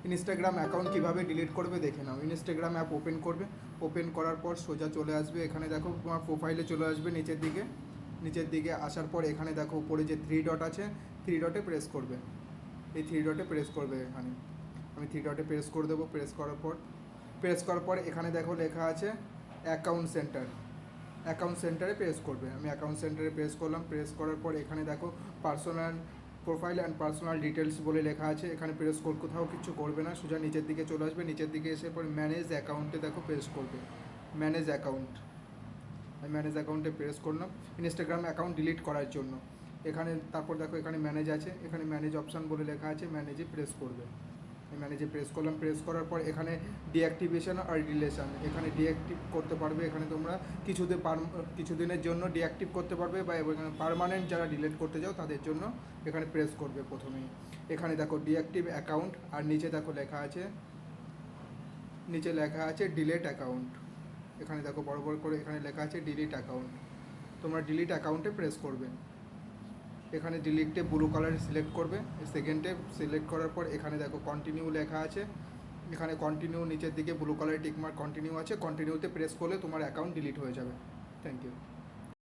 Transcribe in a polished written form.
Instagram account কীভাবে delete করবে দেখে নাও। ইনস্টাগ্রাম অ্যাপ ওপেন করবে, ওপেন করার পর সোজা চলে আসবে, এখানে দেখো তোমার প্রোফাইলে চলে আসবে নিচের দিকে আসার পর এখানে দেখো উপরে যে 3 ডট আছে 3 ডটে প্রেস করবে, এই 3 ডটে প্রেস করবে। এখানে আমি 3 ডটে প্রেস করে দেবো। প্রেস করার পর এখানে দেখো লেখা আছে অ্যাকাউন্ট সেন্টারে প্রেস করবে। আমি অ্যাকাউন্ট সেন্টারে প্রেস করলাম। প্রেস করার পর এখানে দেখো personal profile and personal details বলে লেখা আছে, এখানে প্রেস কোথাও কিছু করবে না, সোজা নিচের দিকে চলে আসবে। নিচের দিকে এসে পরে ম্যানেজ অ্যাকাউন্টে দেখো প্রেস করবে, ম্যানেজ অ্যাকাউন্ট। আমি ম্যানেজ অ্যাকাউন্টে প্রেস করলাম ইনস্টাগ্রাম অ্যাকাউন্ট ডিলিট করার জন্য। এখানে তারপর দেখো এখানে ম্যানেজ আছে, এখানে ম্যানেজ অপশান বলে লেখা আছে, ম্যানেজে প্রেস করবে। আমি ম্যানেজে প্রেস করলাম। প্রেস করার পর এখানে ডিঅ্যাক্টিভেশন আর ডিলেশন, এখানে ডিঅ্যাক্টিভ করতে পারবে। এখানে তোমরা কিছুদিনের জন্য ডিঅ্যাক্টিভ করতে পারবে, বা এখানে পার্মানেন্ট যারা ডিলিট করতে চাও তাদের জন্য এখানে প্রেস করবে প্রথমেই। এখানে দেখো ডিঅ্যাক্টিভ অ্যাকাউন্ট, আর নিচে দেখো লেখা আছে ডিলিট অ্যাকাউন্ট। এখানে দেখো বড় করে এখানে লেখা আছে ডিলিট অ্যাকাউন্ট। তোমরা ডিলিট অ্যাকাউন্টে প্রেস করবে। এখানে ডিলিটে ব্লু কালারে সিলেক্ট করবে, সেকেন্ডে সিলেক্ট করার পর এখানে দেখো কন্টিনিউ লেখা আছে, এখানে কন্টিনিউ নিচের দিকে ব্লু কালারের টিকমার্ক কন্টিনিউ আছে, কন্টিনিউতে প্রেস করলে তোমার অ্যাকাউন্ট ডিলিট হয়ে যাবে। Thank you.